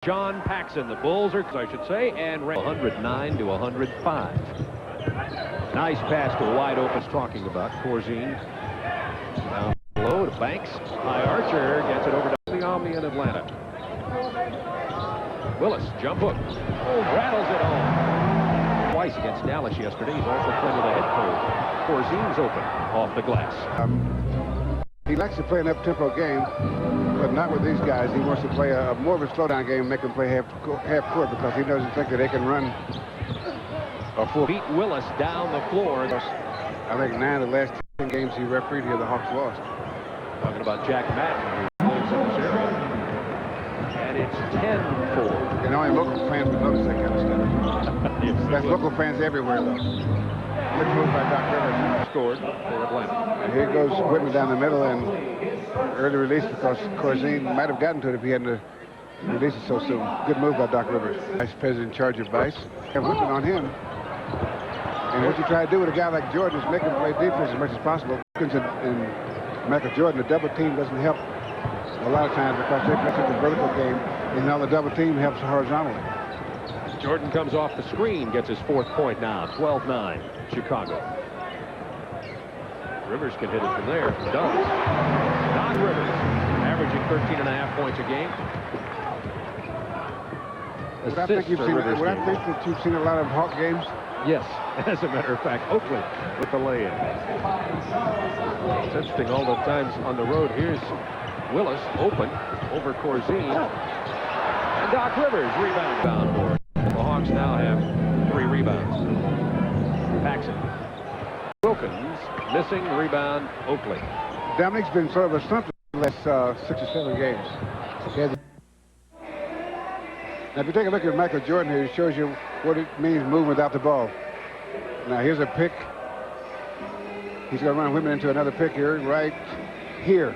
John Paxson, the Bulls are, I should say, and 109 to 105. Nice pass to a wide open, talking about Corzine. Down low to Banks. High Archer gets it over to the Omni in Atlanta. Willis, jump hook. Oh, rattles it home. Twice against Dallas yesterday. He's also playing with a head cold. Corzine's open off the glass. He likes to play an up-tempo game, but not with these guys. He wants to play a more of a slowdown game, make them play half court, because he doesn't think that they can run a full. Beat Willis down the floor. I think 9 of the last 10 games he refereed here, the Hawks lost. Talking about Jack Madden, who lives in this area. And it's 10-4. And only local fans would notice that kind of stuff. Yes, that's local fans everywhere, though. Good move by Doc Rivers. Scored for Atlanta. And here goes Whitman down the middle, and early release because Corzine might have gotten to it if he hadn't released it so soon. Good move by Doc Rivers. Vice President in charge of Vice. Have Whitman on him. And what you try to do with a guy like Jordan is make him play defense as much as possible. Wilkins and Michael Jordan, the double team doesn't help a lot of times because they play such a vertical game, and now the double team helps horizontally. Jordan comes off the screen, gets his 4th point now. 12-9, Chicago. Rivers can hit it from there. Does. Doc Rivers, averaging 13.5 points a game. Would I think that you've seen a lot of Hawk games? Yes, as a matter of fact, Oakley with the lay-in. It's interesting, all the times on the road. Here's Willis open over Corzine. And Doc Rivers rebound board. The Hawks now have 3 rebounds. Paxson. Wilkins missing rebound. Oakley. Dominique's been sort of a slump the last 6 or 7 games. Now, if you take a look at Michael Jordan here, it shows you what it means moving without the ball. Now, here's a pick. He's going to run Whitman into another pick here, right here.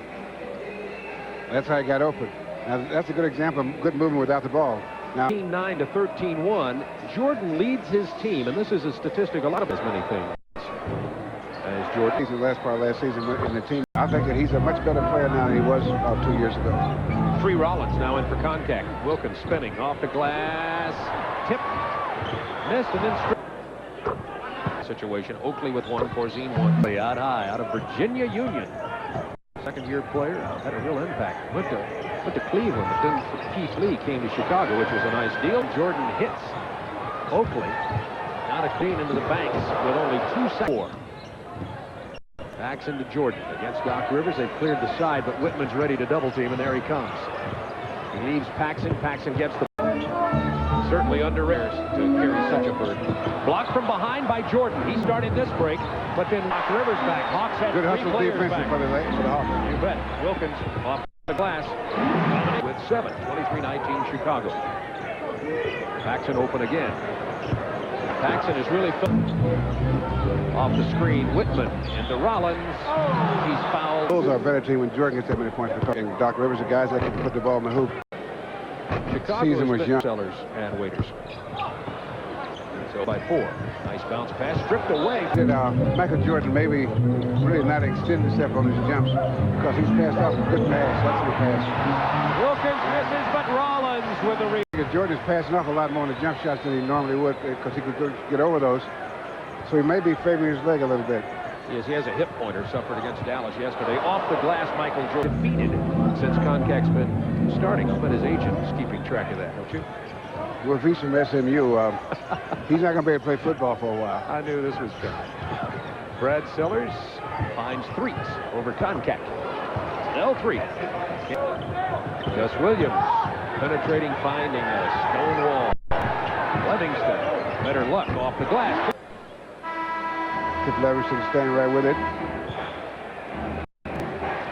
That's how he got open. Now, that's a good example of good movement without the ball. Now, 13-9 to 13-1. Jordan leads his team, and this is a statistic a lot of as many things. As Jordan. He's the last part of last season in the team. I think that he's a much better player now than he was 2 years ago. Free Rollins now in for contact. Wilkins spinning off the glass. Tip. Missed and then situation. Oakley with 1, Corzine 1. Play out high out of Virginia Union. Second-year player. Had a real impact. Went to Cleveland, but then Keith Lee came to Chicago, which was a nice deal. Jordan hits Oakley. Not a clean into the banks with only 2 seconds. Paxson to Jordan against Doc Rivers. They've cleared the side, but Whitman's ready to double team, and there he comes. He leaves Paxson. Paxson gets the certainly under Rivers to carry such a burden. Blocked from behind by Jordan. He started this break, but then Doc Rivers back. Hawks had good 3 hustle players defense back. for the Hawks. You bet. Wilkins off the glass with 7. 23-19 Chicago. Paxson open again. Paxson is really off the screen. Whitman into Rollins. He's fouled. Bulls are a better team when Jordan gets that many points. And Doc Rivers are guys that can put the ball in the hoop. Chicago was young. Sellers and waiters. So by 4. Nice bounce pass. Stripped away. And, Michael Jordan maybe really not extend himself on his jumps because he's passed off a good pass. That's the pass. Wilkins misses, but Rollins with the rebound. Jordan's passing off a lot more on the jump shots than he normally would because he could get over those. So he may be favoring his leg a little bit. Yes, he has a hip pointer suffered against Dallas yesterday. Off the glass, Michael Jordan defeated since CONCAC's been starting. I'll bet his agent is keeping track of that, don't you? Well, if he's from SMU, he's not going to be able to play football for a while. I knew this was coming. Brad Sellers finds 3s over CONCAC. L3. Gus Williams penetrating, finding a stone wall. Livingston, better luck off the glass. Triple Everson staying right with it.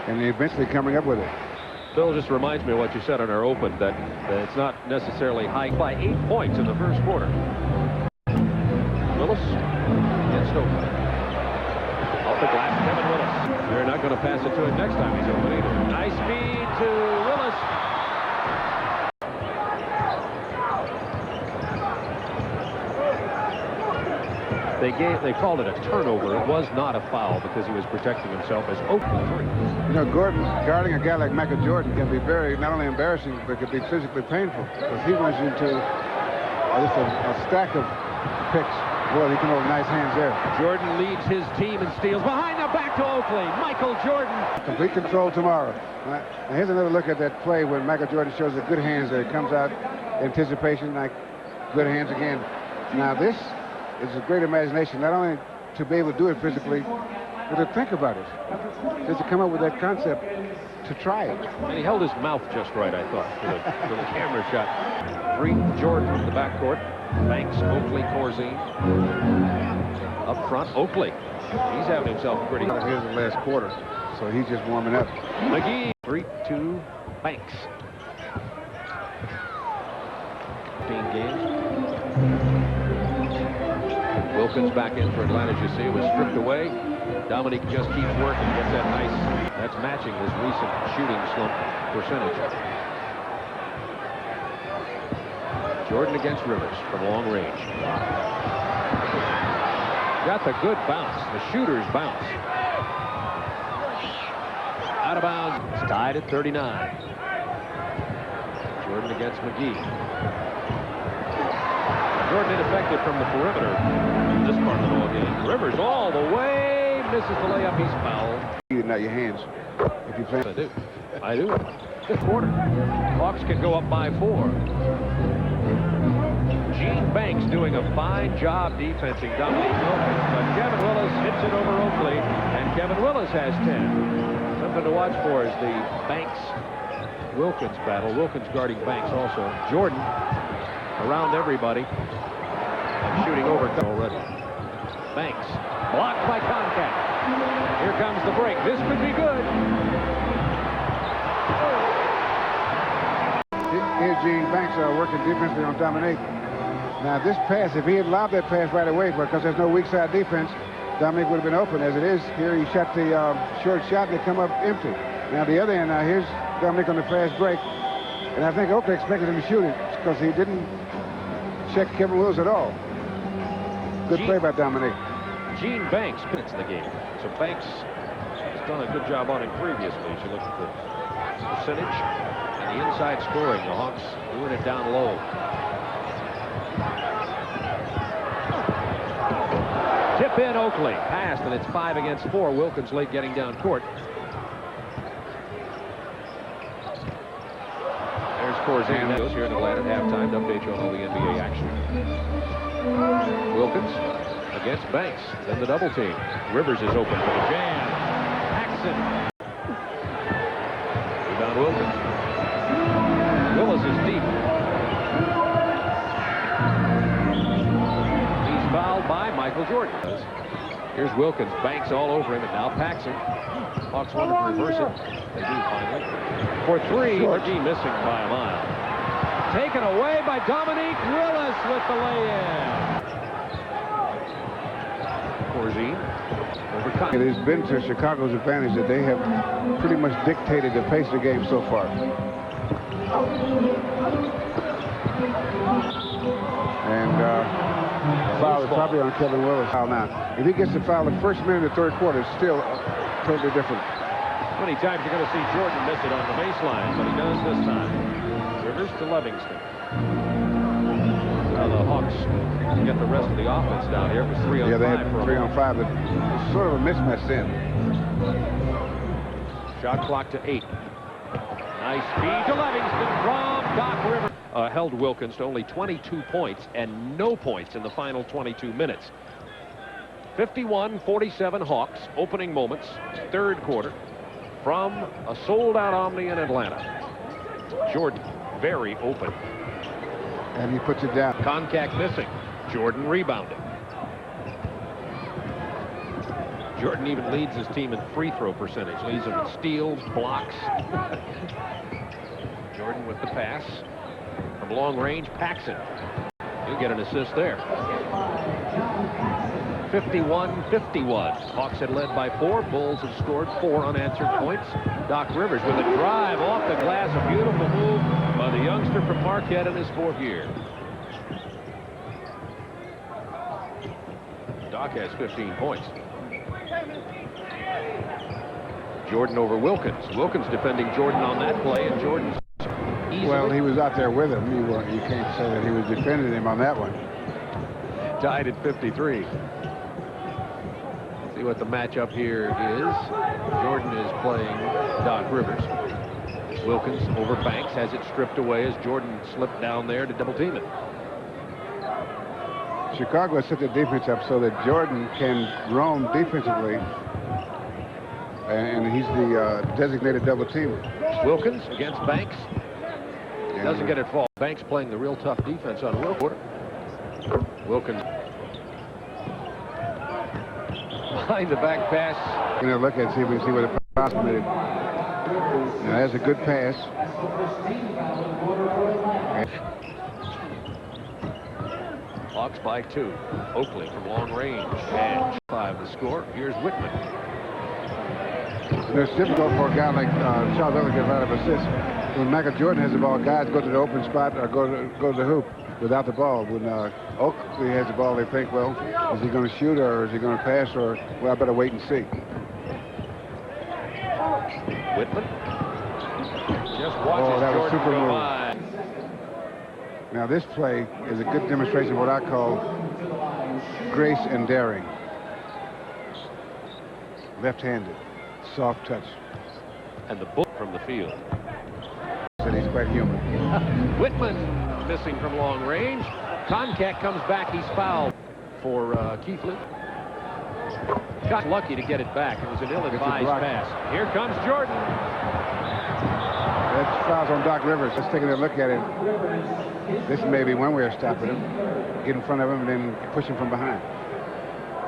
And eventually coming up with it. Bill, just reminds me of what you said on our open, that it's not necessarily high by 8 points in the first quarter. Willis against Oakley. Off the glass, Kevin Willis. They're not going to pass it to him next time he's open either. Nice feed to Willis. They called it a turnover. It was not a foul because he was protecting himself as Oakley 3. You know, Gordon guarding a guy like Michael Jordan can be very not only embarrassing but can be physically painful because he runs into just a stack of picks. Boy, he can hold nice hands there. Jordan leads his team in steals. Behind the back to Oakley. Michael Jordan. Complete control tomorrow. Now, here's another look at that play when Michael Jordan shows the good hands there. It comes out anticipation like good hands again. Now this is a great imagination, not only to be able to do it physically, but to think about it. Just to come up with that concept, to try it. And he held his mouth just right, I thought, for the camera shot. 3, Jordan from the backcourt. Banks, Oakley, Corzine. Up front, Oakley. He's having himself pretty. Here's the last quarter, so he's just warming up. McGee, 3-2, Banks. 15 games. Wilkins back in for Atlanta, as you see, was stripped away. Dominique just keeps working, gets that nice. That's matching his recent shooting slump percentage. Jordan against Rivers from long range. Got the good bounce, the shooter's bounce. Out of bounds. It's tied at 39. Jordan against McGee. Jordan ineffective from the perimeter in this part of the ball game. Rivers all the way, misses the layup. He's fouled. Not your hands. If you play. I do. Fifth quarter. Hawks can go up by 4. Gene Banks doing a fine job defensing Dominique Wilkins, but Kevin Willis hits it over Oakley, and Kevin Willis has 10. Something to watch for is the Banks-Wilkins battle. Wilkins guarding Banks also. Jordan around everybody and shooting over already. Banks blocked by contact. Here comes the break. This could be good. Here's Gene Banks working defensively on Dominique. Now this pass, if he had allowed that pass right away, because there's no weak side defense, Dominique would have been open. As it is, here he shot the short shot and they come up empty. Now the other end, here's Dominique on the fast break. And I think Oakley expected him to shoot it because he didn't check Kevin Willis at all. Good play by Dominique. Gene Banks fits the game. So Banks has done a good job on him previously. As you look at the percentage and the inside scoring, the Hawks doing it down low. Tip in Oakley. Passed, and it's 5 against 4. Wilkins late getting down court. There's Corzine goes here in Atlanta at halftime to update you on all the NBA action. Wilkins against Banks. Then the double team. Rivers is open for the jam. Paxson. Rebound Wilkins. Willis is deep. He's fouled by Michael Jordan. Here's Wilkins. Banks all over him, and now Paxson. Hawks wanted to reverse it. They do finally. For 3, McGee missing by a mile. Taken away by Dominique Willis with the lay-in. Corzine overcome. It has been to Chicago's advantage that they have pretty much dictated the pace of the game so far. And foul is probably on Kevin Willis. Foul now. If he gets the foul the first minute of the third quarter, it's still totally different. Many times you're going to see Jordan miss it on the baseline, but he does this time. Rivers to Livingston. Now the Hawks get the rest of the offense down here. It was 3 on 5. Yeah, they had 3 on 5. But it's sort of a mismatch then. Shot clock to 8. Nice feed to Livingston from Doc Rivers. Held Wilkins to only 22 points and no points in the final 22 minutes. 51-47 Hawks. Opening moments. Third quarter. From a sold-out Omni in Atlanta. Jordan very open. And he puts it down. Contact missing. Jordan rebounding. Jordan even leads his team in free throw percentage. Leads them in steals, blocks. Jordan with the pass. From long range, Paxson. He'll get an assist there. 51-51. Hawks had led by 4. Bulls have scored 4 unanswered points. Doc Rivers with a drive off the glass. A beautiful move by the youngster from Marquette in his 4th year. Doc has 15 points. Jordan over Wilkins. Wilkins defending Jordan on that play, and Jordan's easily. Well, he was out there with him. You can't say that he was defending him on that one. Tied at 53. See what the matchup here is. Jordan is playing Doc Rivers. Wilkins over Banks, has it stripped away as Jordan slipped down there to double team it. Chicago has set the defense up so that Jordan can roam defensively, and he's the designated double teamer. Wilkins against Banks. Doesn't get it fall. Banks playing the real tough defense on Wilkins. Wilkins behind the back pass. You know, look at see if we can see where the pass committed. Now that's a good pass. Hawks by 2. Oakley from long range. And 5 the score. Here's Whitman. It's difficult for a guy like Charles Oakley to get a lot of assists. When Michael Jordan has the ball, guys go to the open spot or go to the hoop without the ball. When Oakley has the ball, they think, well, is he going to shoot or is he going to pass, or, well, I better wait and see. Whitman just watches that was Jordan super go move. by. Now this play is a good demonstration of what I call grace and daring. Left-handed, soft touch. And the book from the field. And he's quite human. Whitman missing from long range. Concat comes back. He's fouled for Keithley. Got lucky to get it back. It was an ill-advised pass. Here comes Jordan. That's fouls on Doc Rivers. Let's take a look at it. This may be one way of stopping him. Get in front of him and then push him from behind.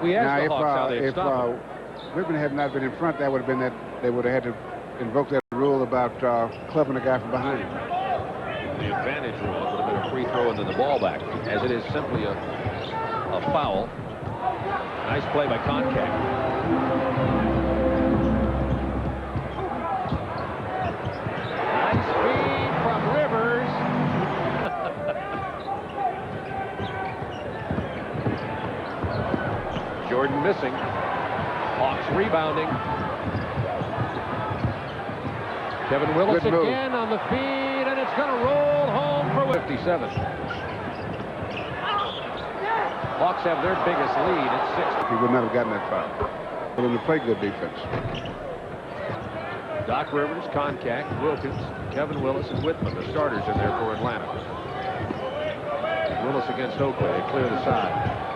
We asked the Hawks how they'd stop him. Whitman had not been in front, that would have been that they would have had to invoke that rule about clubbing the guy from behind. The advantage rule would have been a free throw and then the ball back, as it is simply a foul. Nice play by Concat. Nice feed from Rivers. Jordan missing. Hawks rebounding. Kevin Willis again on the feed, and it's going to roll home for 57. Hawks have their biggest lead at 6. He would not have gotten that foul. For them to play good defense. Doc Rivers, Concat, Wilkins, Kevin Willis, and Whitman, the starters in there for Atlanta. Willis against Oakley. They clear the side.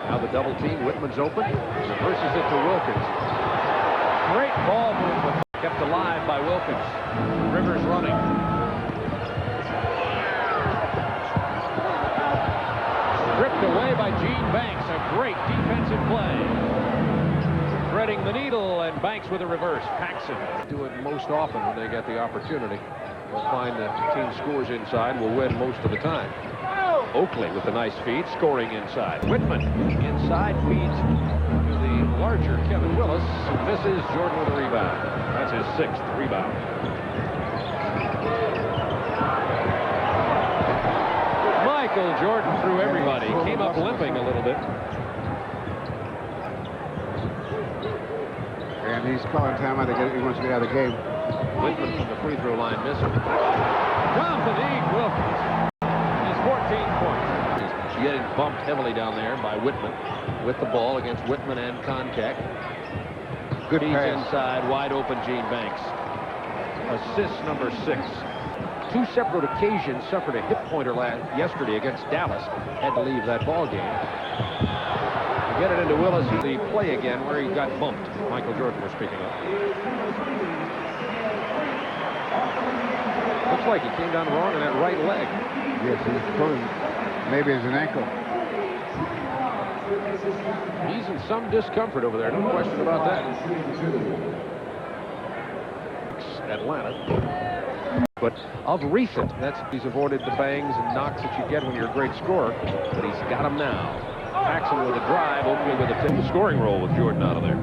Now the double team. Whitman's open. Reverses it to Wilkins. Great ball movement. Kept alive by Wilkins. Rivers running. Stripped away by Gene Banks. A great defensive play. Threading the needle, and Banks with a reverse. Paxson do it most often when they get the opportunity. They'll find the team scores inside, will win most of the time. Oakley with a nice feed, scoring inside. Whitman inside, feeds to the larger Kevin Willis. Misses. Jordan with a rebound. That's his 6th rebound. Michael Jordan threw everybody. Came up limping a little bit. And he's calling time out. He wants to get out of the game. Whitman from the free throw line missing. Dominique Wilkins. 14 points. He's getting bumped heavily down there by Whitman with the ball against Whitman and Concat. Good Feeds pass. inside, wide open Gene Banks. Assist number 6. 2 separate occasions suffered a hip pointer yesterday against Dallas. Had to leave that ball game. To get it into Willis, the play again where he got bumped. Michael Jordan was speaking up. Looks like he came down wrong on that right leg. Yes, he's pulling. Maybe it's an ankle. He's in some discomfort over there, no question about that. Atlanta. But of recent, he's avoided the bangs and knocks that you get when you're a great scorer. But he's got them now. Paxson with a drive, Oakley with a scoring roll with Jordan out of there.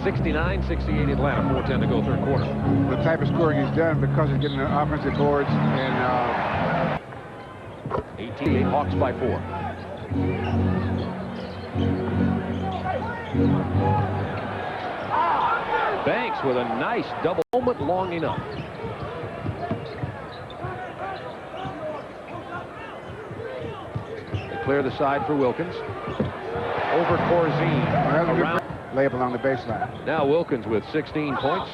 69-68 Atlanta, 4:10 to go, third quarter. The type of scoring he's done because he's getting the offensive boards and 18 Hawks by 4. Banks with a nice double moment long enough. They clear the side for Wilkins. Over Corzine. Around. Layup along the baseline. Now Wilkins with 16 points.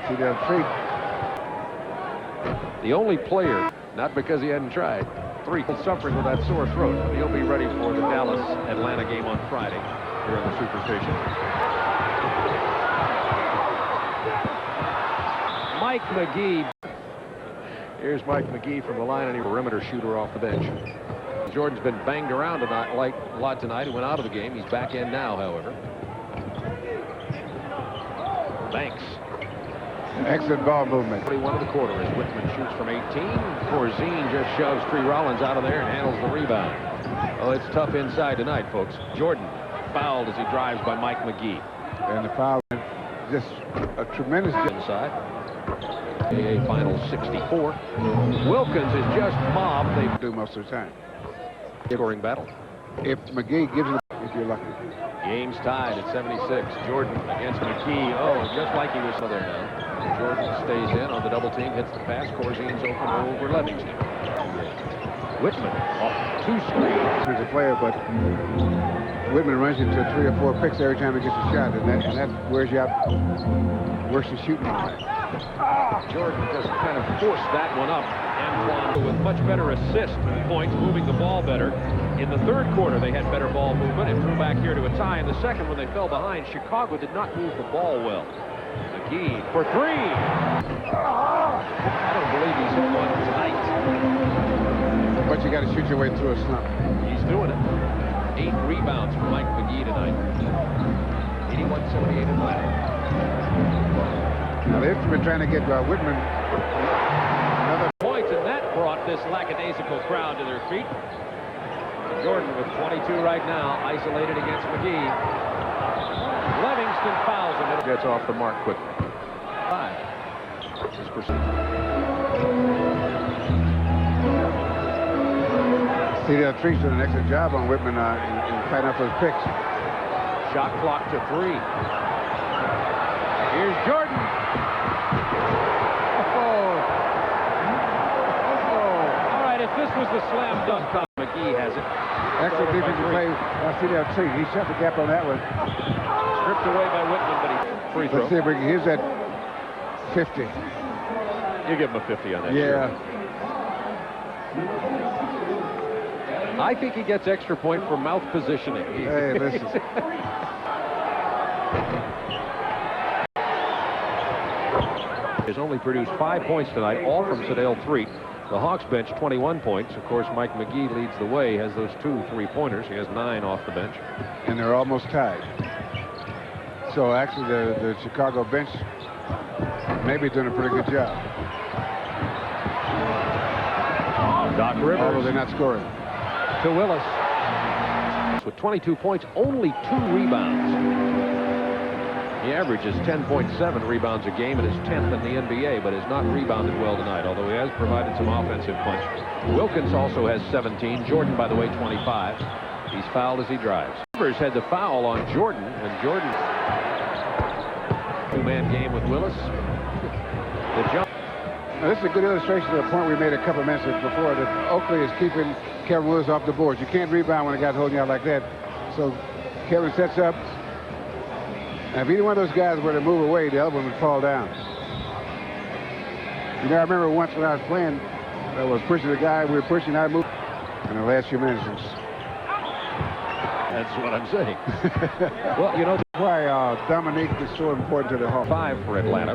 See that three. The only player, not because he hadn't tried, suffering with that sore throat. He'll be ready for the Dallas-Atlanta game on Friday here in the Superstition. Mike McGee. Here's Mike McGee from the line, and he perimeter shooter off the bench. Jordan's been banged around tonight, like a lot tonight. He went out of the game. He's back in now, however. Banks. Excellent ball movement. 41 of the quarter as Whitman shoots from 18. Corzine just shoves Tree Rollins out of there and handles the rebound. Oh, it's tough inside tonight, folks. Jordan fouled as he drives by Mike McGee. And the foul, just a tremendous inside. AA final 64. Wilkins is just mobbed. They do most of the time. Scoring battle. If McGee gives it, if you're lucky. Game's tied at 76. Jordan against McGee. Oh, just like he was there now. Jordan stays in on the double team, hits the pass. Corzine's open over Livingston. Whitman off 2 screens. He's a player, but Whitman runs into 3 or 4 picks every time he gets a shot, and that wears you out worse than shooting. Jordan just kind of forced that one up. Antoine with much better assist points, moving the ball better. In the third quarter, they had better ball movement and drew back here to a tie. In the second, when they fell behind, Chicago did not move the ball well. McGee for 3. I don't believe he's hit one tonight. But you got to shoot your way through a slump. He's doing it. 8 rebounds for Mike McGee tonight. 81-78 Atlanta. Now they've been trying to get Whitman another points, and that brought this lackadaisical crowd to their feet. Jordan with 22 right now, isolated against McGee. Livingston fouls him. It gets off the mark quickly. 5. CDL Trees did an excellent job on Whitman in fighting up those picks. Shot clock to 3. Here's Jordan. All right, if this was the slam dunk, McGee has it. Excellent defensive play by CDL Trees. He shut the gap on that one. Stripped away by Whitman, but he free throw. Let's see if we can use that 50. You give him a 50 on that. Yeah. Sure. I think he gets extra point for mouth positioning. Hey, listen. Has only produced 5 points tonight, all from Sedale 3. The Hawks bench 21 points. Of course, Mike McGee leads the way, has those 2 3-pointers. He has 9 off the bench. And they're almost tied. So actually the Chicago bench may be doing a pretty good job. Doc Rivers. Although they're not scoring. To Willis. With 22 points, only 2 rebounds. He averages 10.7 rebounds a game and is 10th in the NBA, but has not rebounded well tonight, although he has provided some offensive punch. Wilkins also has 17. Jordan, by the way, 25. He's fouled as he drives. Rivers had the foul on Jordan, and Jordan. 2-man game with Willis. The jump. Now, this is a good illustration of the point we made a couple of minutes before, that Oakley is keeping Kevin Willis off the board. You can't rebound when a guy's holding you out like that. So Kevin sets up. And if either one of those guys were to move away, the other one would fall down. You know, I remember once when I was playing, I was pushing the guy, we were pushing, I moved. In the last few minutes. That's what I'm saying. Well, you know, that's why Dominique is so important to the Hawks. 5 for Atlanta.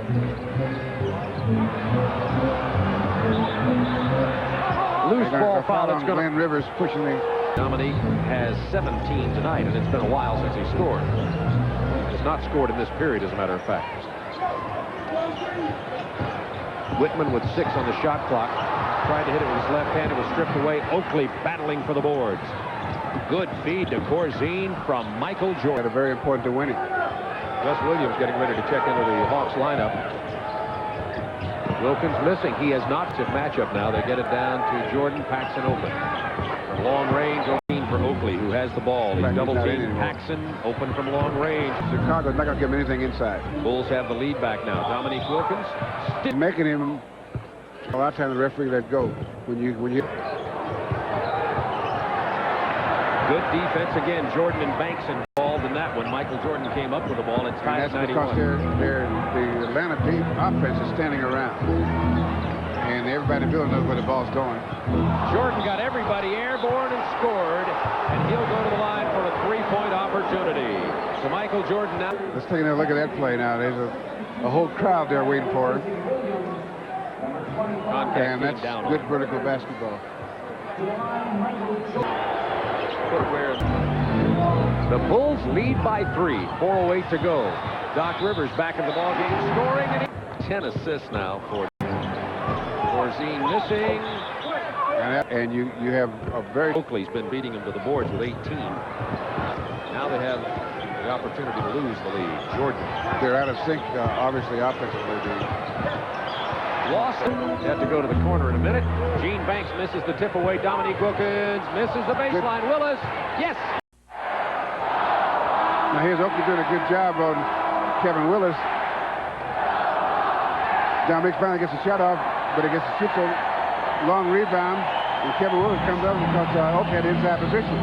Loose ball foul. It's going to. Glenn Rivers pushing the. Dominique has 17 tonight, and it's been a while since he scored. Has not scored in this period, as a matter of fact. Whitman with 6 on the shot clock. Tried to hit it with his left hand. It was stripped away. Oakley battling for the boards. Good feed to Corzine from Michael Jordan. Very important to winning. Gus Williams getting ready to check into the Hawks lineup. Wilkins missing. He has not to matchup now. They get it down to Jordan, Paxson open. From long range, 18 for Oakley, who has the ball. He's double-teamed Paxson, open from long range. Chicago's not going to give him anything inside. Bulls have the lead back now. Dominique Wilkins. Making him, a lot of times the referee let go. When you Good defense again. Jordan and Banks involved in that one. Michael Jordan came up with the ball. It's tied at 91. That's because the Atlanta team offense is standing around. And everybody in the building knows where the ball's going. Jordan got everybody airborne and scored, and he'll go to the line for a three-point opportunity. So Michael Jordan now. Let's take another look at that play now. There's a whole crowd there waiting for him. And that's good vertical basketball. Footwear. The Bulls lead by 3. 4:08 to go. Doc Rivers back in the ball game, scoring, and 10 assists now for Corzine missing. And you have a very... Oakley's been beating him to the boards with 18. Now they have the opportunity to lose the lead. Jordan. They're out of sync, obviously, offensively. Lawson had to go to the corner in a minute. Gene Banks misses the tip away. Dominique Wilkins misses the baseline. Willis, yes! Now here's Oakley doing a good job on Kevin Willis. Dominique finally gets a shot off, but he gets a shoot a long rebound, and Kevin Willis comes up because Oakley had inside position.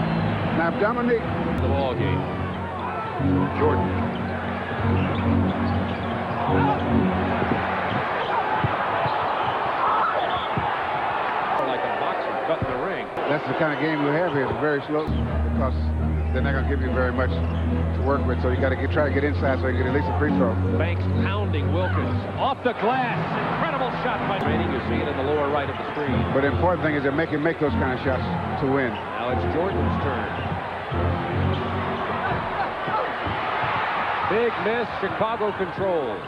Now Dominique. The ball game. Jordan. Like a boxer cutting the ring. That's the kind of game you have here. It's very slow because they're not going to give you very much to work with, so you got to try to get inside so you get at least a free throw. Banks pounding Wilkins off the glass. Incredible shot by Rainey. You see it in the lower right of the screen. But the important thing is to make those kind of shots to win. Now it's Jordan's turn. Big miss. Chicago controls.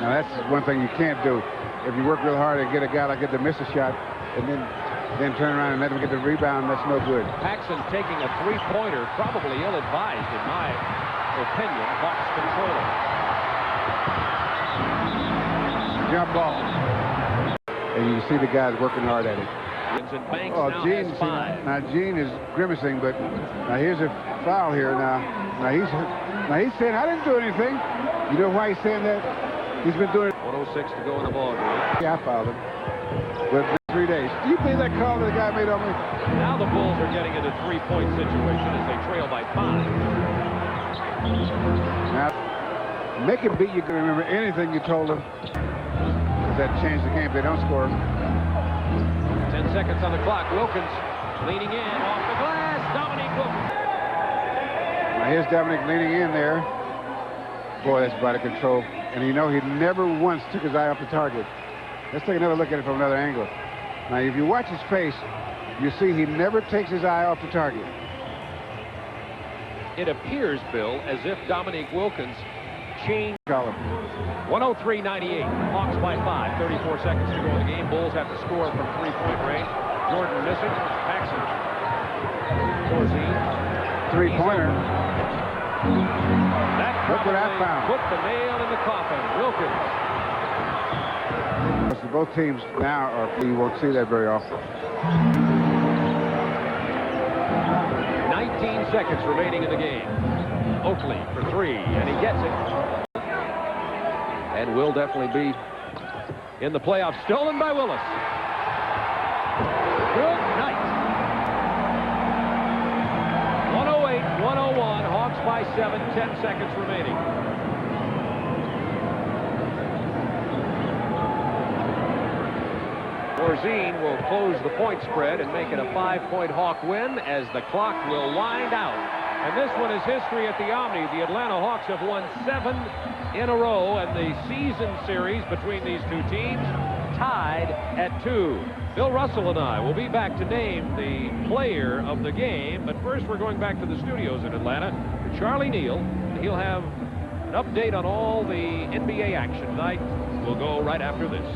Now that's one thing you can't do. If you work real hard and get a guy like that to miss a shot, and then turn around and let him get the rebound, that's no good. Paxson taking a three-pointer, probably ill-advised in my opinion. Hawks controlling. Jump ball. And you see the guys working hard at it. And Banks Gene, now has 5. Now Gene is grimacing, but now here's a foul here. Now he's saying I didn't do anything. You know why he's saying that? He's been doing it. 1:06 to go in the ball game. Yeah, I fouled him. But 3 days. Do you believe that call that the guy made on me? Now the Bulls are getting into a three-point situation as they trail by 5. Now, make him beat you. Can remember anything you told him. Because that changed the game if they don't score. 10 seconds on the clock. Wilkins leaning in off the glass. Dominique Wilkins. Now here's Dominique leaning in there. Boy, that's out of control. And you know he never once took his eye off the target. Let's take another look at it from another angle. Now, if you watch his face, you see he never takes his eye off the target. It appears, Bill, as if Dominique Wilkins changed. 103-98. Hawks by 5. 34 seconds to go in the game. Bulls have to score from three-point range. Jordan missing. Paxson. Corzine. Three-pointer. Look what I found. Put the nail in the coffin. Wilkins. Both teams now you won't see that very often. 19 seconds remaining in the game. Oakley for 3, and he gets it. And will definitely be in the playoffs. Stolen by Willis. Good night. 108-101. Hawks by 7. 10 seconds remaining. Corzine will close the point spread and make it a 5-point Hawk win as the clock will wind out. And this one is history at the Omni. The Atlanta Hawks have won 7 in a row, and the season series between these two teams tied at 2. Bill Russell and I will be back to name the player of the game, but first we're going back to the studios in Atlanta to Charlie Neal. He'll have an update on all the NBA action tonight. We'll go right after this.